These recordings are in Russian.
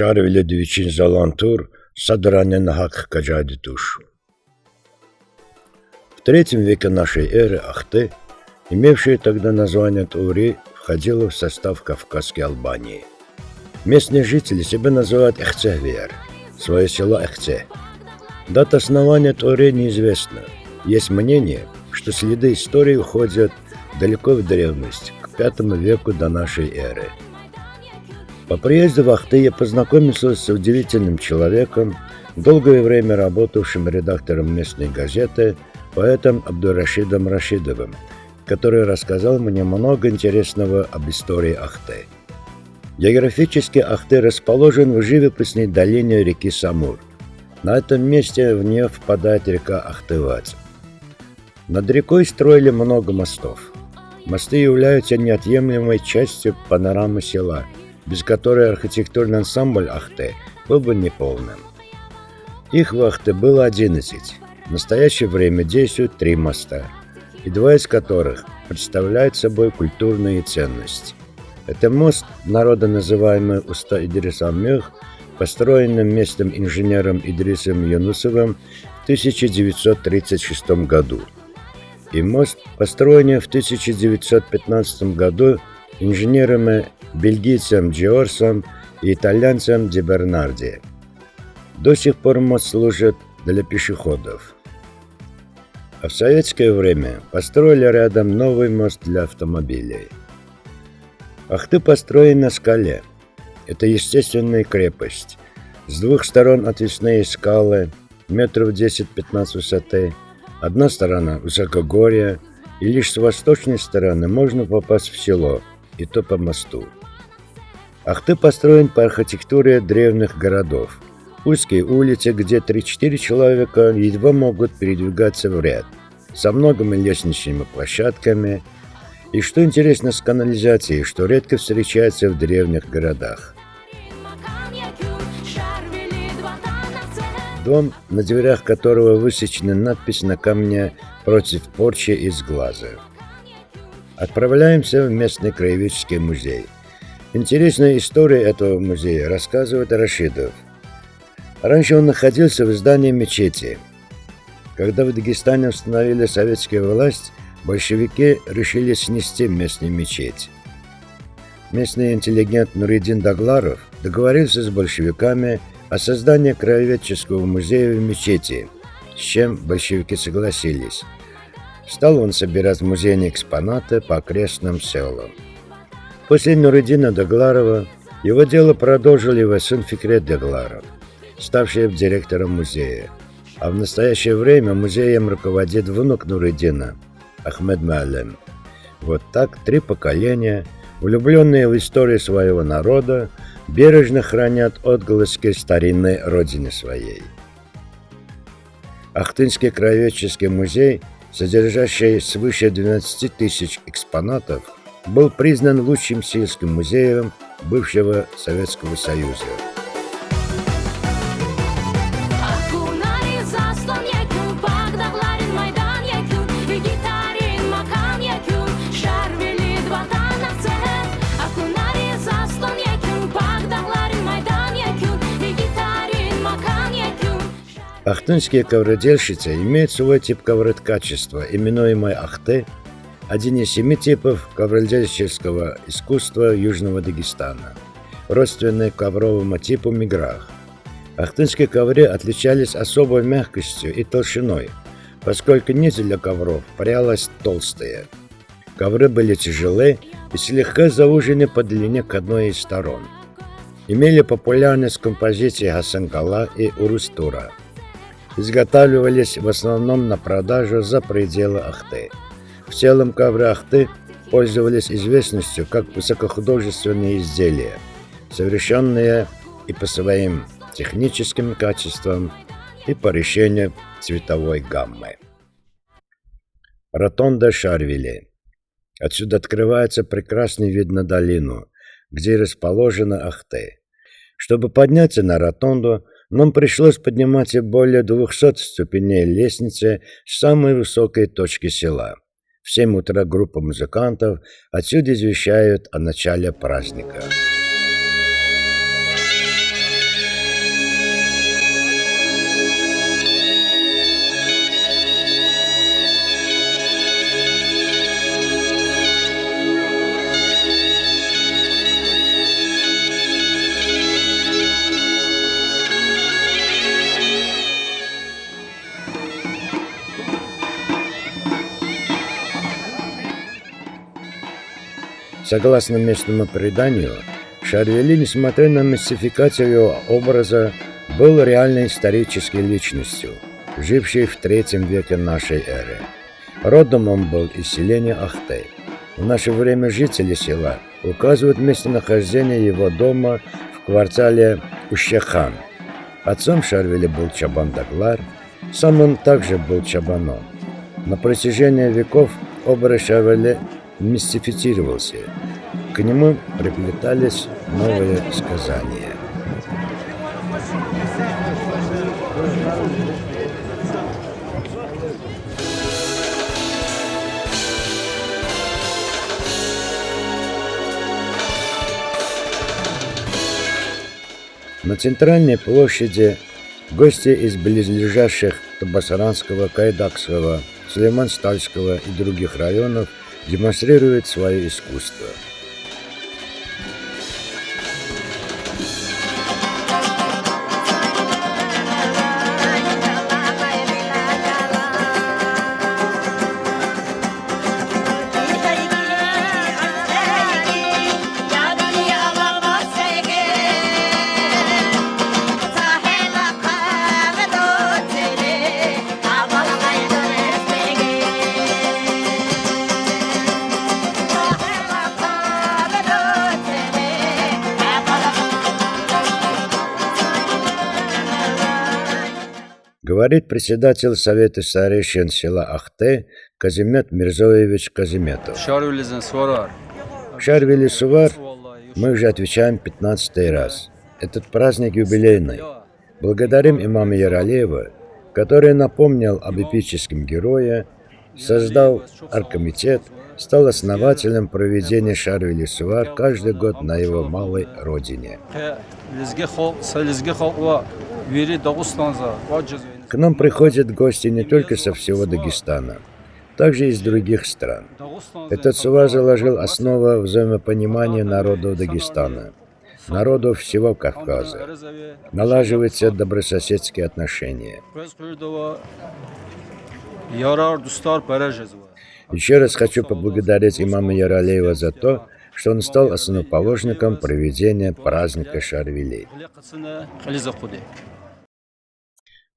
Шарвили двичин залантур, садранен хак каджадитуш. В III веке нашей эры Ахты, имевшая тогда название Тури, входила в состав Кавказской Албании. Местные жители себя называют Эхцевер, свое село Эхце. Дата основания Тури неизвестна. Есть мнение, что следы истории уходят далеко в древность, к V веку до нашей эры. По приезду в Ахты я познакомился с удивительным человеком, долгое время работавшим редактором местной газеты, поэтом Абдурашидом Рашидовым, который рассказал мне много интересного об истории Ахты. Географически Ахты расположен в живописной долине реки Самур. На этом месте в нее впадает река Ахтывац. Над рекой строили много мостов. Мосты являются неотъемлемой частью панорамы села, без которой архитектурный ансамбль Ахты был бы неполным. Их в Ахте было 11. В настоящее время действуют 3 моста, и 2 из которых представляют собой культурные ценности. Это мост, народа называемый Уста Идрисом Мех, построенным местным инженером Идрисом Юнусовым в 1936 году, и мост, построенный в 1915 году инженерами бельгийцем Джиорсом и итальянцем Ди Бернарди. До сих пор мост служит для пешеходов. А в советское время построили рядом новый мост для автомобилей. Ахты построен на скале. Это естественная крепость. С 2 сторон отвесные скалы, метров 10-15 высоты. Одна сторона высокогорье, и лишь с восточной стороны можно попасть в село, и то по мосту. Ахты построен по архитектуре древних городов. Узкие улицы, где 3-4 человека едва могут передвигаться в ряд, со многими лестничными площадками, и, что интересно, с канализацией, что редко встречается в древних городах. Дом, на дверях которого высечена надпись на камне «Против порчи из глаза». Отправляемся в местный краеведческий музей. Интересная история этого музея рассказывает Рашидов. Раньше он находился в здании мечети. Когда в Дагестане установили советскую власть, большевики решили снести местную мечеть. Местный интеллигент Нуридин Дагларов договорился с большевиками о создании краеведческого музея в мечети, с чем большевики согласились. Стал он собирать музейные экспонаты по окрестным селам. После Нуридина Дагларова его дело продолжил его сын Фикрет Дагларов, ставший директором музея. А в настоящее время музеем руководит внук Нуридина, Ахмед Муаллем. Вот так 3 поколения, влюбленные в историю своего народа, бережно хранят отголоски старинной родины своей. Ахтынский краеведческий музей, содержащий свыше 12 тысяч экспонатов, был признан лучшим сельским музеем бывшего Советского Союза. Ахтынские ковродельщицы имеют свой тип ковроткачества, именуемый Ахты, один из 7 типов ковродельческого искусства Южного Дагестана, родственный ковровому типу миграх. Ахтынские ковры отличались особой мягкостью и толщиной, поскольку нить для ковров прялась толстая. Ковры были тяжелы и слегка заужены по длине к одной из сторон. Имели популярность композиции Хасанкала и Урустура. Изготавливались в основном на продажу за пределы Ахты. В целом ковры Ахты пользовались известностью как высокохудожественные изделия, совершенные и по своим техническим качествам, и по решению цветовой гаммы. Ротонда Шарвили. Отсюда открывается прекрасный вид на долину, где расположена Ахты. Чтобы подняться на ротонду, нам пришлось подниматься более 200 ступеней лестницы с самой высокой точки села. В 7 утра группа музыкантов отсюда извещают о начале праздника. Согласно местному преданию, Шарвели, несмотря на мистификацию его образа, был реальной исторической личностью, жившей в III веке нашей эры. Родом он был из селения Ахте. В наше время жители села указывают местонахождение его дома в квартале Ущехан. Отцом Шарвели был Чабан Даглар, сам он также был чабаном. На протяжении веков образ Шарвели мистифицировался, к нему приплетались новые сказания. На центральной площади гости из близлежащих Табасаранского, Кайдакского, Сулейман-Стальского и других районов демонстрируют свое искусство. Говорит председатель Совета старейшин села Ахте Казимет Мирзоевич Казиметов. Шарвели Сувар мы уже отвечаем 15-й раз. Этот праздник юбилейный. Благодарим имама Яралиева, который напомнил об эпическом герое, создал оргкомитет, стал основателем проведения Шарвели Сувар каждый год на его малой родине. К нам приходят гости не только со всего Дагестана, также из других стран. Этот сувар заложил основу взаимопонимания народов Дагестана, народов всего Кавказа. Налаживаются добрососедские отношения. Еще раз хочу поблагодарить имама Яралиева за то, что он стал основоположником проведения праздника Шарвели.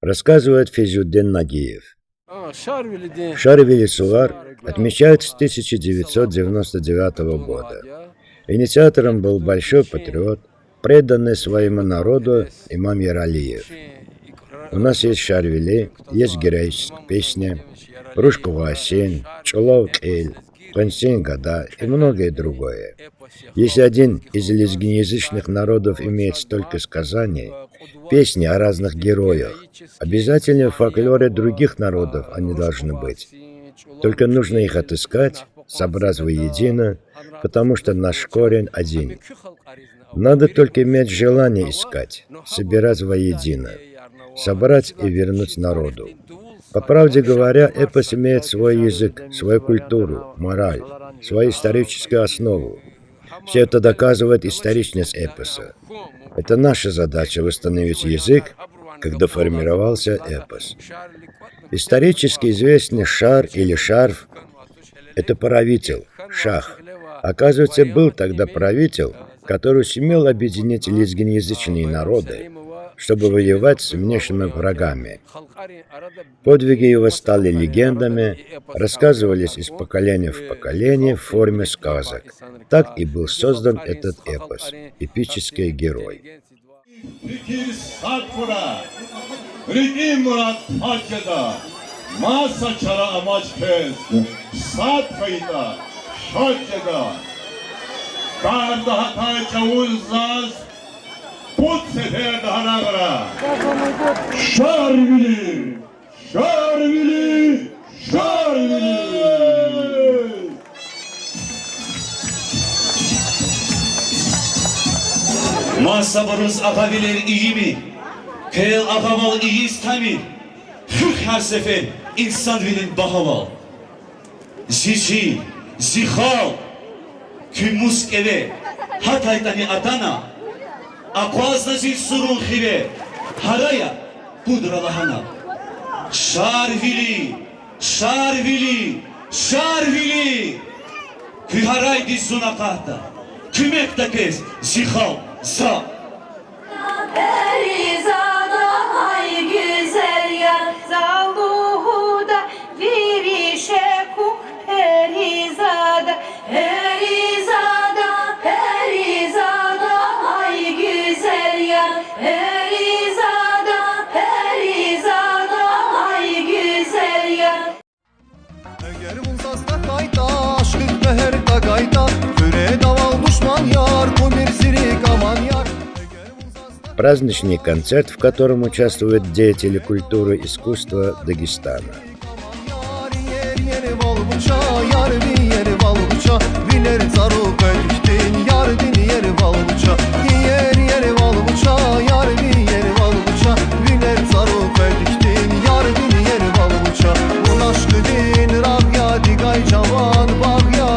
Рассказывает Физюддин Нагиев. Шарвели Сувар отмечают с 1999 года. Инициатором был большой патриот, преданный своему народу имам Яралиев. У нас есть Шарвели, есть героическая песня, Рушкова осень, Чулов Эль, Константин Гада и многое другое. Если один из лезгинеязычных народов имеет столько сказаний, песни о разных героях, обязательно в фольклоре других народов они должны быть. Только нужно их отыскать, собрать воедино, потому что наш корень один. Надо только иметь желание искать, собирать воедино, собрать и вернуть народу. По правде говоря, эпос имеет свой язык, свою культуру, мораль, свою историческую основу. Все это доказывает историчность эпоса. Это наша задача — восстановить язык, когда формировался эпос. Исторически известный шар или шарф — это правитель, шах. Оказывается, был тогда правитель, который сумел объединить лезгинеязычные народы, чтобы воевать с внешними врагами. Подвиги его стали легендами, рассказывались из поколения в поколение в форме сказок. Так и был создан этот эпос, эпический герой. Шарвели! Шарвели! Шарвели! Masabarız apabilir iyi mi? Kel apamal iyiyiz tamir. Hük her sefer insan bilin bahaval. Zici, zihal, kümusk eve, hataytani atana. Akwazna zil surun hive, haraya, kudralahana. Şarvili, şarvili, şarvili. Hüharaydi sunakahta. Kümek de kez, zihal, za. Perizada ay güzel yar Zalluhuda virişe kuk Perizada Perizada Perizada ay güzel yar Perizada Perizada ay güzel yar Eğer bulsaslar kayda, aşkı beher da kayda Füre daval düşman yar, kumir sirik aman yar Праздничный концерт, в котором участвуют деятели культуры и искусства Дагестана. Yar yer yeri bal bıça, yar bir yeri bal bıça Bilir zaruk ödüştün, yar bir yeri bal bıça Yer yeri bal bıça, yar bir yeri bal bıça Bilir zaruk ödüştün, yar bir yeri bal bıça Bu aşkı din, rağya digay cavan bak ya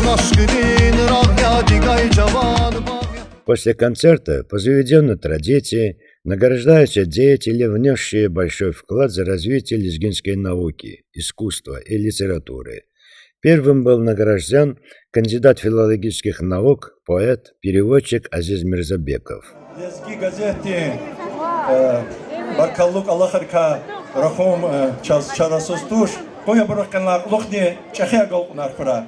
Bu aşkı din, rağya digay cavan bak ya После концерта, по заведенной традиции, награждаются деятели, внесшие большой вклад за развитие лезгинской науки, искусства и литературы. Первым был награжден кандидат филологических наук, поэт, переводчик Азиз Мирзабеков. Лезги газети Баркаллук Аллахарка Рахум Чарасус Туш Коя Бараканлар Лухни Чахягал Нарфра.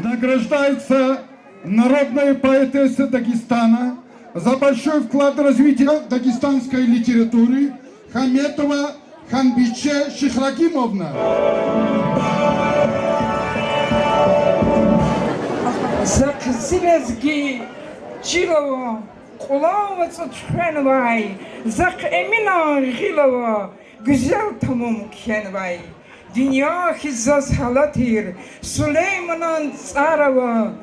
Награждается народная поэтесса Дагестана за большой вклад в развитие дагестанской литературы Хаметова Ханбиче Шихрагимовна. Зак-зилезги Жилово, Кулава Цучхенвай, Зак-Эмина Гилово, Гузел Тамум Кенвай, Динья Хизас Халатир, Сулейманан Царова,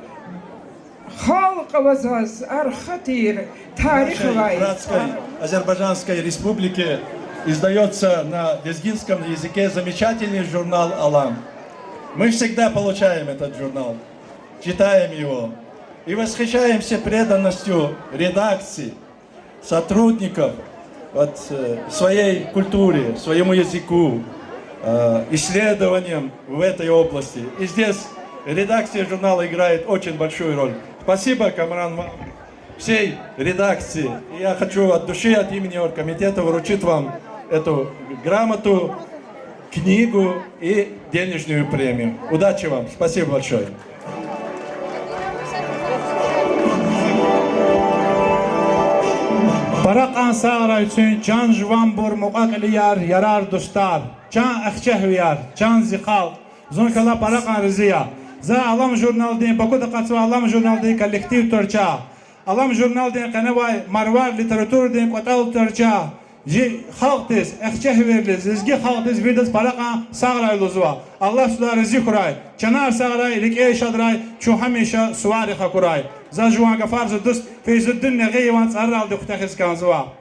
Халкавазаз Архатир, Тарихвай. Братской Азербайджанской республике издается на лезгинском языке замечательный журнал «Алам». Мы всегда получаем этот журнал, читаем его и восхищаемся преданностью редакции, сотрудников своей культуре, своему языку, исследованиям в этой области. И здесь редакция журнала играет очень большую роль. Спасибо, Камран, всей редакции. И я хочу от души, от имени оргкомитета вручить вам эту грамоту, книгу и денежную премию. Удачи вам. Спасибо большое. Baraqan sağra üçün can juvan bor muqaqliyar yarar dostlar. Can axçahviyar, can zixal. Zonkala baraqan riziya. За Алам журнал день, покуда кацва Алам журнал день коллектив торча. Алам журнал день канавай марвар литература день кватал торча. Жи халтис, ахчах верлис, зги халтис видас барака саграй лузва. Аллах суда ризик курай. Чанар саграй, ликей шадрай, чу хамиша суари хакурай. За жуанга фарзу дус, фейзуддин негейван царрал духтахис канзва.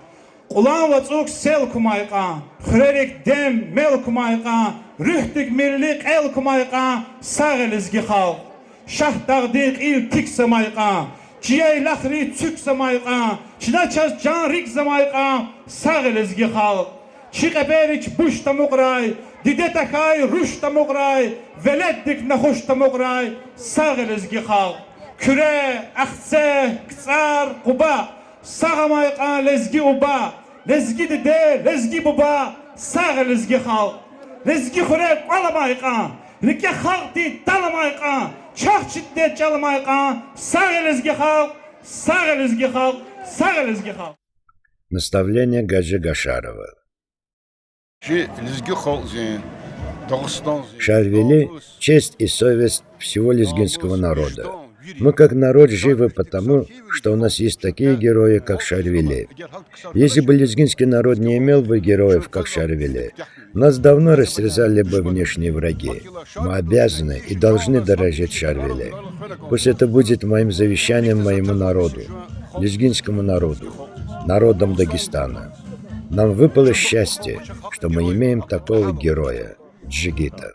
Ulan vatsuk sel kumayqa, xrerik dem mel kumayqa, rühtik millik el kumayqa, sağelizgi xalq. Şah dağdik il tik samayqa, çiyay laxri çük samayqa, çinaçaz can rik samayqa, sağelizgi xalq. Çiqeperik buş tamuqray, dide takay ruş tamuqray, veleddik naxuş tamuqray, sağelizgi xalq. Küre, axtse, ktsar, quba, Sağamayqa lezgi uba, lezgi dide, lezgi buba, sağ lezgi xalq. Lezgi xurek alamayqa, rike xalq di dalamayqa, çaq şiddet çalamayqa, sağ lezgi xalq, sağ lezgi xalq, sağ lezgi xalq. Наставление Гаджи Гашарова. Шарвели – честь и совесть всего лезгинского народа. Мы как народ живы потому, что у нас есть такие герои, как Шарвели. Если бы лезгинский народ не имел бы героев, как Шарвели, нас давно растерзали бы внешние враги. Мы обязаны и должны дорожить Шарвели. Пусть это будет моим завещанием моему народу, лезгинскому народу, народам Дагестана. Нам выпало счастье, что мы имеем такого героя, Джигита.